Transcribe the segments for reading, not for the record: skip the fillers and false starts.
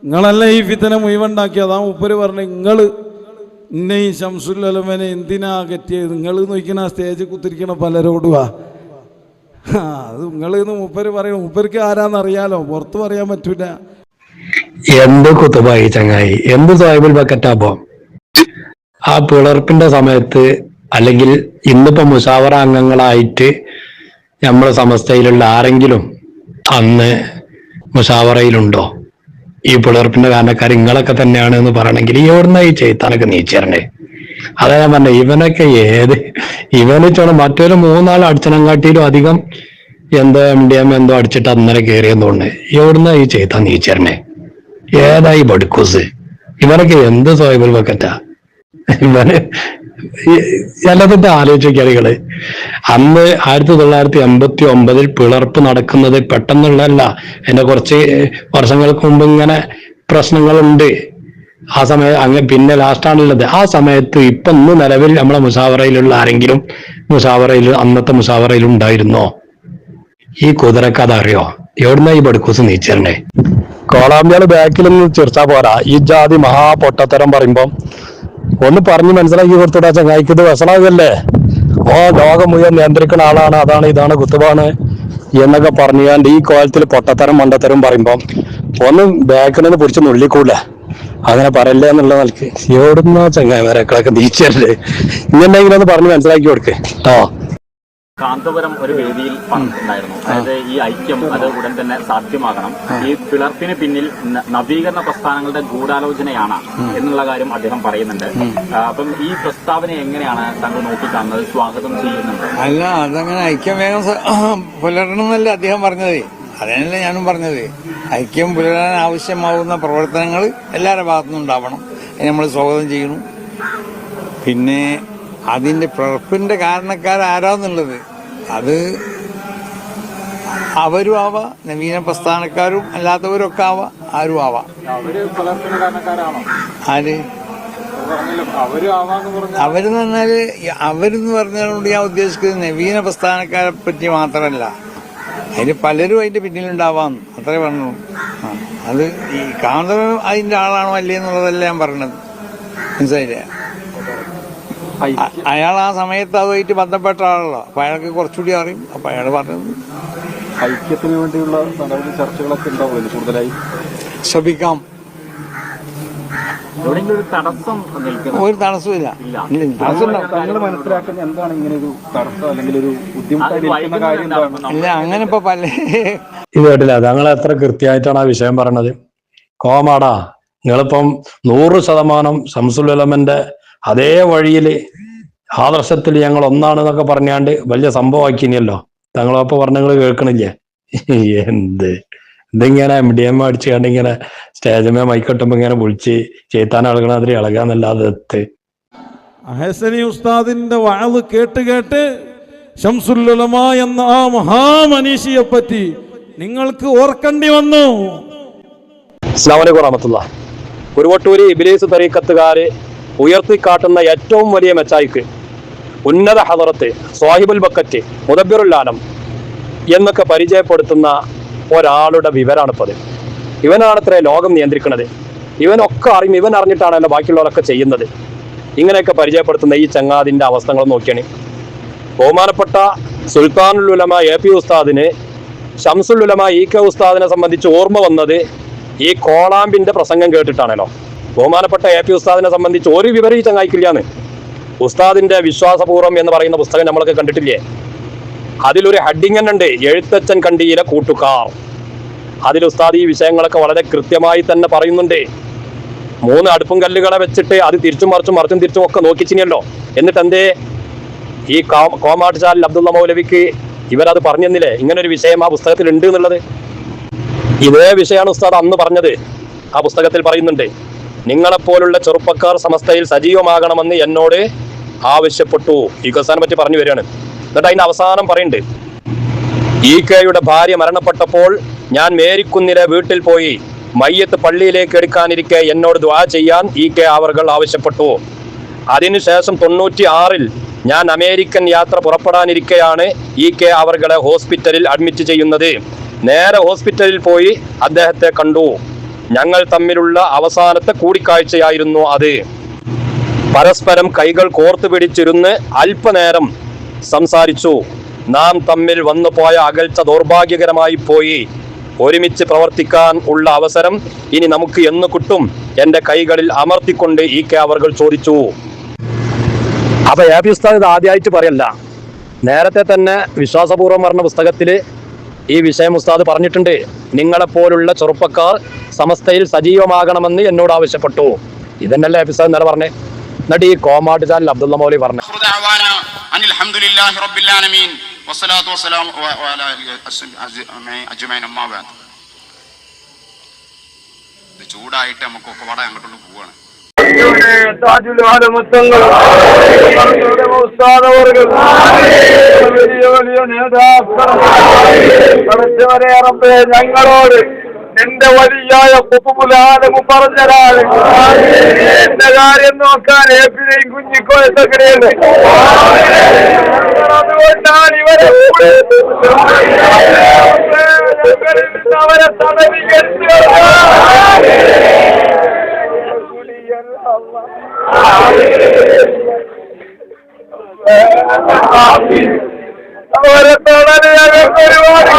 നിങ്ങളല്ല ഈ ഫിത്തന മുഴുവണ്ടാക്കി. അതാ മൂപ്പര് പറഞ്ഞു, നിങ്ങൾ ഇന്നെ ഈ ശംസുൽ ഉലമനെ എന്തിനാ കെറ്റിയത്? നിങ്ങൾ നോക്കിക്കണ ആ സ്റ്റേജിൽ കുത്തിരിക്കണ പലരോടുവാ. അത് നിങ്ങളെന്ന് മൂപ്പര് പറയണം. മൂപ്പർക്ക് ആരാന്നറിയാലോ, പുറത്ത് പറയാൻ പറ്റൂല. എന്ത് കുത്തുബായി ചങ്ങായി, എന്ത് സാഹിബുൽ ബക്കറ്റാപ്പോ. ആ പിളർപ്പിന്റെ സമയത്ത് അല്ലെങ്കിൽ ഇന്നിപ്പോ മുശാവറ അംഗങ്ങളായിട്ട് നമ്മുടെ സമസ്തയിലുള്ള ആരെങ്കിലും അന്ന് മുശാവറയിലുണ്ടോ? ഈ പിളർപ്പിന്റെ കാരണക്കാർ ഇങ്ങളൊക്കെ തന്നെയാണ് എന്ന് പറയണമെങ്കിൽ എവിടുന്ന ഈ ചെയ്ത്താനൊക്കെ നീച്ചേരണ്ടേ? അതാ ഞാൻ പറഞ്ഞ, ഇവനൊക്കെ ഇവന് ചോണം മറ്റൊരു 3-4 അടിച്ചനങ്കാട്ടിയിലും അധികം എന്തോ MDM എന്തോ അടിച്ചിട്ട് അന്നേരം കയറിയെന്ന് തോന്നുന്നു. എവിടുന്ന ഈ ചെയ്ത്താൻ നീച്ചേരണ്ടേ? ഏതായി ബടുക്കൂസ്? ഇവനൊക്കെ എന്ത് സോയിബൽ ബക്കറ്റാ ഇവന്? എല്ലാത്തിന്റെ ആലോചിക്കാളികള് അന്ന് 1989 പിളർപ്പ് നടക്കുന്നത് പെട്ടെന്നുള്ളതല്ല. എന്റെ കുറച്ച് വർഷങ്ങൾക്ക് മുമ്പ് ഇങ്ങനെ പ്രശ്നങ്ങളുണ്ട്. ആ സമയം പിന്നെ ലാസ്റ്റാണുള്ളത്. ആ സമയത്ത് ഇപ്പൊ ഇന്ന് നിലവിൽ നമ്മളെ മുശാവറയിലുള്ള ആരെങ്കിലും അന്നത്തെ മുശാവറയിൽ ഉണ്ടായിരുന്നോ? ഈ കുതിരക്ക് അതറിയോ? എവിടുന്ന ഈ ബടുക്കൂസ് നീച്ചേരണ്ടേ? കോളാമ്പിയാള് ബാക്കിലൊന്നും ചിരിച്ചാ പോരാ. ഈ ജാതി മഹാപൊട്ടത്തരം പറയുമ്പം ഒന്ന് പറഞ്ഞ് മനസ്സിലാക്കി കൊടുത്തിട്ടാ ചങ്ങായിക്ക് ഇത് വസളാകല്ലേ? ലോകം മുഴുവൻ നിയന്ത്രിക്കുന്ന ആളാണ്, അതാണ് ഇതാണ് കുത്തുബാണ് എന്നൊക്കെ പറഞ്ഞുകൊണ്ട് ഈ കോലത്തിൽ പൊട്ടത്തരം മണ്ടത്തരം പറയുമ്പം ഒന്ന് ബാക്കിലൊന്ന് പിടിച്ച് നുള്ളിക്കൂല. അങ്ങനെ പറയല്ലേ എന്നുള്ള നിലക്ക് എവിടുന്ന ചങ്ങായിമാരെക്കളൊക്കെ നീച്ചല്ലേ? ഇങ്ങനെയെങ്കിലും ഒന്ന് പറഞ്ഞ് മനസ്സിലാക്കി കൊടുക്കേ കേട്ടോ. കാന്തപുരം ഒരു വേദിയിൽ പറഞ്ഞിട്ടുണ്ടായിരുന്നു. അതായത് ഈ ഐക്യം അത് ഉടൻ തന്നെ സാധ്യമാകണം. ഈ പിളർപ്പിന് പിന്നിൽ നവീകരണ പ്രസ്ഥാനങ്ങളുടെ ഗൂഢാലോചനയാണ് എന്നുള്ള കാര്യം അദ്ദേഹം പറയുന്നുണ്ട്. അപ്പം ഈ പ്രസ്താവന എങ്ങനെയാണ് താങ്കൾ നോക്കിക്കാണുന്നത്? സ്വാഗതം ചെയ്യുന്നുണ്ട്? അല്ല, അതങ്ങനെ ഐക്യം വേഗം പുലരണമെന്നല്ല അദ്ദേഹം പറഞ്ഞത്. അതന്നെയല്ലേ ഞാനും പറഞ്ഞത്. ഐക്യം പുലരാൻ ആവശ്യമാവുന്ന പ്രവർത്തനങ്ങൾ എല്ലാവരുടെ ഭാഗത്തുനിന്നും ഉണ്ടാവണം. നമ്മൾ സ്വാഗതം ചെയ്യണം. പിന്നെ അതിന്റെ പിളർപ്പിന്റെ കാരണക്കാരാരാന്നുള്ളത് അത് അവരും ആവാം, നവീന പ്രസ്ഥാനക്കാരും അല്ലാത്തവരും ഒക്കെ ആവാം, ആരും ആവാം. ആര് അവരെന്ന് പറഞ്ഞാല് അവരെന്ന് പറഞ്ഞതുകൊണ്ട് ഞാൻ ഉദ്ദേശിക്കുന്നത് നവീന പ്രസ്ഥാനക്കാരെ പറ്റി മാത്രമല്ല, അതിന് പലരും അതിന്റെ പിന്നിലുണ്ടാവാം, അത്രേ പറഞ്ഞു. അത് ഈ കാന്തപുരം അതിന്റെ ആളാണോ അല്ലേ എന്നുള്ളതല്ല ഞാൻ പറഞ്ഞത്. മനസ്സിലായില്ലേ? അയാൾ ആ സമയത്ത് അതുമായിട്ട് ബന്ധപ്പെട്ട ആളല്ലോ, അപ്പൊ അയാൾക്ക് കുറച്ചുകൂടി അറിയും. അപ്പൊ അയാൾ പറഞ്ഞത് ഐക്യത്തിന് വേണ്ടിയുള്ള നിരവധി ചർച്ചകളൊക്കെ ഉണ്ടാവുമല്ലോ, കൂടുതലായി ശ്രമിക്കാം. ഒരു തടസ്സമില്ല. താങ്കൾ മനസ്സിലാക്കുന്ന എന്താണ് ഇങ്ങനെ ഒരു തടസ്സം അല്ലെങ്കിൽ ഒരു ബുദ്ധിമുട്ടായിരിക്കുന്ന കാര്യം എന്താണ്? ഇല്ല, അങ്ങനെ ഇപ്പൊ പല ഇത് കേട്ടില്ല. താങ്കൾ എത്ര കൃത്യമായിട്ടാണ് ആ വിഷയം പറഞ്ഞത്. കോമാടാ, നിങ്ങളിപ്പം 100% ശംസുൽ ഉലമന്റെ അതേ വഴിയില് ആദർശത്തിൽ ഞങ്ങൾ ഒന്നാണെന്നൊക്കെ പറഞ്ഞാണ്ട് വലിയ സംഭവമാക്കിനിയല്ലോ. താങ്കളപ്പോ പറഞ്ഞങ്ങൾ കേൾക്കണില്ലേ? ഇതിങ്ങനെ MDM അടിച്ചു കണ്ട് ഇങ്ങനെ സ്റ്റേജിമേ മൈക്കെട്ടുമ്പോ ഇങ്ങനെ വിളിച്ച് ചെയ്ത്താൻ അളകണ അതിൽ ഇളകാന്നല്ലാതെ ഹസനി ഉസ്താദിന്റെ വഅദ് കേട്ട് ശംസുൽ ഉലമ എന്ന ആ മഹാമനീഷിയെ പറ്റി നിങ്ങൾക്ക് ഓർക്കേണ്ടി വന്നു. അസ്സലാമു അലൈക്കും വറഹ്മത്തുള്ളാഹി. കുരുവട്ടൂര് ഇബ്ലീസ് തരീഖത്തുകാര് ഉയർത്തിക്കാട്ടുന്ന ഏറ്റവും വലിയ മെച്ചായിക്ക് ഉന്നത ഹദറത്ത്, സ്വാഹിബുൽ ബക്കറ്റ്, മുദബ്ബിറുൽ ആലം എന്നൊക്കെ പരിചയപ്പെടുത്തുന്ന ഒരാളുടെ വിവരാണിപ്പത്. ഇവനാണത്രേ ലോകം നിയന്ത്രിക്കുന്നത്. ഇവനൊക്കെ അറിയും. ഇവൻ അറിഞ്ഞിട്ടാണല്ലോ ബാക്കിയുള്ളവരൊക്കെ ചെയ്യുന്നത്. ഇങ്ങനെയൊക്കെ പരിചയപ്പെടുത്തുന്ന ഈ ചങ്ങാതിന്റെ അവസ്ഥകൾ നോക്കിയാണ്. ബഹുമാനപ്പെട്ട സുൽത്താനുൽ ഉലമ AP ഉസ്താദിന് ശംസുൽ ഉലമ EK ഉസ്താദിനെ സംബന്ധിച്ച് ഓർമ്മ വന്നത് ഈ കോളാമ്പിന്റെ പ്രസംഗം കേട്ടിട്ടാണല്ലോ. ബഹുമാനപ്പെട്ട AP ഉസ്താദിനെ സംബന്ധിച്ച് ഒരു വിവരം ഈ ചങ്ങായിക്കില്ലാന്ന്. ഉസ്താദിന്റെ വിശ്വാസപൂർവ്വം എന്ന് പറയുന്ന പുസ്തകം നമ്മളൊക്കെ കണ്ടിട്ടില്ലേ? അതിലൊരു ഹെഡിങ് തന്നെ ഉണ്ട്, എഴുത്തച്ഛൻ കണ്ടിയിലെ കൂട്ടുകാർ. അതിൽ ഉസ്താദ് ഈ വിഷയങ്ങളൊക്കെ വളരെ കൃത്യമായി തന്നെ പറയുന്നുണ്ട്. 3 അടുപ്പും കല്ലുകളെ വെച്ചിട്ട് അത് തിരിച്ചും മറിച്ചും തിരിച്ചും ഒക്കെ നോക്കിച്ചിനല്ലോ. എന്നിട്ട് എന്തേ ഈ കോമാട്ടുചാലിൽ അബ്ദുള്ള മൗലവിക്ക് ഇവരത് പറഞ്ഞെന്നില്ലേ ഇങ്ങനെ ഒരു വിഷയം ആ പുസ്തകത്തിൽ ഉണ്ട് എന്നുള്ളത്? ഇതേ വിഷയമാണ് ഉസ്താദ് അന്ന് പറഞ്ഞത്. ആ പുസ്തകത്തിൽ പറയുന്നുണ്ട്, നിങ്ങളെപ്പോലുള്ള ചെറുപ്പക്കാർ സമസ്തയിൽ സജീവമാകണമെന്ന് എന്നോട് ആവശ്യപ്പെട്ടു. ഈ ഖസാനെ പറ്റി പറഞ്ഞു വരികയാണ്. എന്നിട്ട് അതിന്റെ അവസാനം പറയുന്നുണ്ട്, EKയുടെ ഭാര്യ മരണപ്പെട്ടപ്പോൾ ഞാൻ മേരിക്കുന്നിലെ വീട്ടിൽ പോയി മയ്യത്ത് പള്ളിയിലേക്ക് എടുക്കാനിരിക്കെ എന്നോട് ദുആ ചെയ്യാൻ EK അവർകൾ ആവശ്യപ്പെട്ടു. അതിനുശേഷം 96-ൽ ഞാൻ അമേരിക്കൻ യാത്ര പുറപ്പെടാനിരിക്കെയാണ് EK അവർകളെ ഹോസ്പിറ്റലിൽ അഡ്മിറ്റ് ചെയ്യുന്നത്. നേരെ ഹോസ്പിറ്റലിൽ പോയി അദ്ദേഹത്തെ കണ്ടു. ഞങ്ങൾ തമ്മിലുള്ള അവസാനത്തെ കൂടിക്കാഴ്ചയായിരുന്നു അത്. പരസ്പരം കൈകൾ കോർത്തു പിടിച്ചിരുന്ന് അല്പനേരം സംസാരിച്ചു. നാം തമ്മിൽ വന്നുപോയ അകൽച്ച ദൗർഭാഗ്യകരമായി പോയി. ഒരുമിച്ച് പ്രവർത്തിക്കാൻ ഉള്ള അവസരം ഇനി നമുക്ക് എന്ന് കിട്ടും? എന്റെ കൈകളിൽ അമർത്തിക്കൊണ്ട് അവർ ചോദിച്ചു. അപ്പൊ എ പി ഉസ്താദ് ഇത് ആദ്യമായിട്ട് പറയല്ല, നേരത്തെ തന്നെ വിശ്വാസപൂർവ്വം പറഞ്ഞ പുസ്തകത്തിൽ ഈ വിഷയം ഉസ്താദ് പറഞ്ഞിട്ടുണ്ട്. നിങ്ങളെപ്പോലുള്ള ചെറുപ്പക്കാർ സമസ്തയിൽ സജീവമാകണമെന്ന് എന്നോട് ആവശ്യപ്പെട്ടു. ഇതന്നെയല്ലേ എ പി ഉസ്താദ് നേരെ പറഞ്ഞേ. എന്നിട്ട് ഈ കോമാട്ട് ചാനൽ അബ്ദുള്ള മൗലവി പറഞ്ഞു, ചൂടായിട്ട് നമുക്കൊക്കെ പാടെ അങ്ങോട്ട് പോവാണ്. ഞങ്ങളോട് എന്റെ വലിയായ കുപ്പുലാലമു പറഞ്ഞതാണ് എന്റെ കാര്യം നോക്കാൻ ഏപ്പിനെയും കുഞ്ഞിക്കോയത്തക്കനെയാണ്. അതുകൊണ്ടാണ് ഇവരെ അവരെ തടവികരിച്ചു. അവരെ തടവ് ഞങ്ങൾക്ക് ഒരുപാട്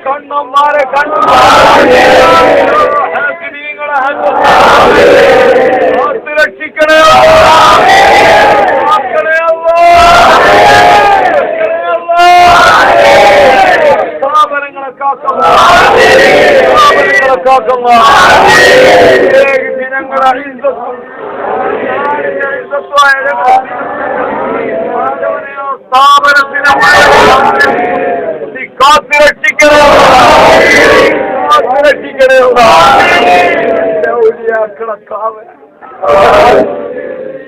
കണ്ണന്മാരെ രക്ഷിക്കണേ. സ്ഥാപനങ്ങളെ കാക്കുന്ന ജനങ്ങളെ സ്ഥാപനത്തിനെ കാത്തിരക്ഷിക്കണേ.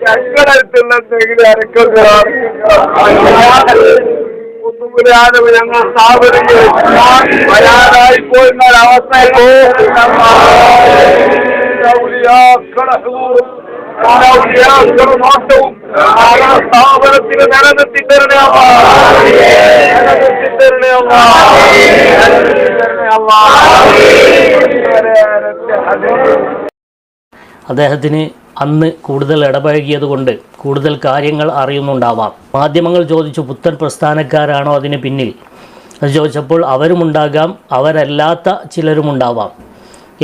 ഞങ്ങളടുത്തുള്ള എന്തെങ്കിലും അരക്കൊക്കെയാണ് ഞങ്ങൾ സ്ഥാപനങ്ങൾ വരാതായി പോയിരുന്ന ഒരവസ്ഥയും സ്ഥാപനത്തിന് നിലനിർത്തി തരണേ. അദ്ദേഹത്തിന് അന്ന് കൂടുതൽ ഇടപഴകിയത് കൊണ്ട് കൂടുതൽ കാര്യങ്ങൾ അറിയുന്നുണ്ടാവാം. മാധ്യമങ്ങൾ ചോദിച്ചു, പുത്തൻ പ്രസ്ഥാനക്കാരാണോ അതിന് പിന്നിൽ? അത് ചോദിച്ചപ്പോൾ അവരുമുണ്ടാകാം, അവരല്ലാത്ത ചിലരുമുണ്ടാവാം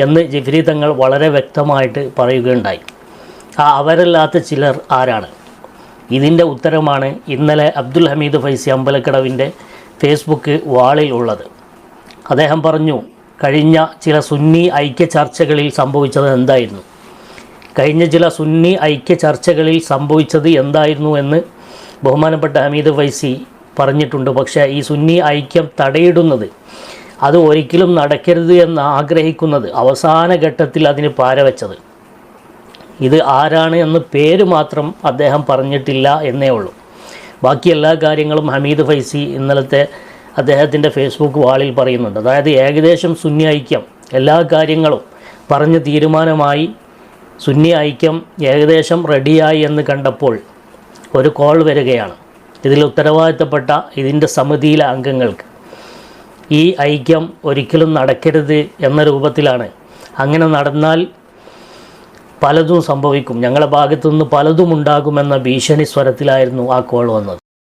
എന്ന് ജിഫ്രി തങ്ങൾ വളരെ വ്യക്തമായിട്ട് പറയുകയുണ്ടായി. ആ അവരല്ലാത്ത ചിലർ ആരാണ്? ഇതിൻ്റെ ഉത്തരമാണ് ഇന്നലെ അബ്ദുൽ ഹമീദ് ഫൈസി അമ്പലക്കടവിൻ്റെ ഫേസ്ബുക്ക് വാളിൽ ഉള്ളത്. അദ്ദേഹം പറഞ്ഞു, കഴിഞ്ഞ ചില സുന്നി ഐക്യ ചർച്ചകളിൽ സംഭവിച്ചത് എന്തായിരുന്നു? എന്ന് ബഹുമാനപ്പെട്ട ഹമീദ് ഫൈസി പറഞ്ഞിട്ടുണ്ട്. പക്ഷേ ഈ സുന്നി ഐക്യം തടയിടുന്നത്, അത് ഒരിക്കലും നടക്കരുത് എന്ന് ആഗ്രഹിക്കുന്നത്, അവസാന ഘട്ടത്തിൽ അതിന് പാരവെച്ചത്, ഇത് ആരാണ് എന്ന് പേര് മാത്രം അദ്ദേഹം പറഞ്ഞിട്ടില്ല എന്നേ ഉള്ളൂ. ബാക്കി എല്ലാ കാര്യങ്ങളും ഹമീദ് ഫൈസി ഇന്നലത്തെ അദ്ദേഹത്തിൻ്റെ ഫേസ്ബുക്ക് വാളിൽ പറയുന്നുണ്ട്. അതായത് ഏകദേശം സുന്നി ഐക്യം എല്ലാ കാര്യങ്ങളും പറഞ്ഞ് തീരുമാനമായി, സുന്നി ഐക്യം ഏകദേശം റെഡിയായി എന്ന് കണ്ടപ്പോൾ ഒരു കോൾ വരികയാണ്. ഇതിൽ ഉത്തരവാദിത്തപ്പെട്ട ഇതിൻ്റെ സമിതിയിലെ അംഗങ്ങൾക്ക് ഈ ഐക്യം ഒരിക്കലും നടക്കരുത് എന്ന രൂപത്തിലാണ്. അങ്ങനെ നടന്നാൽ പലതും സംഭവിക്കും, ഞങ്ങളുടെ ഭാഗത്തുനിന്ന് പലതും ഉണ്ടാകുമെന്ന ഭീഷണി സ്വരത്തിലായിരുന്നു ആ കോൾ വന്നത്.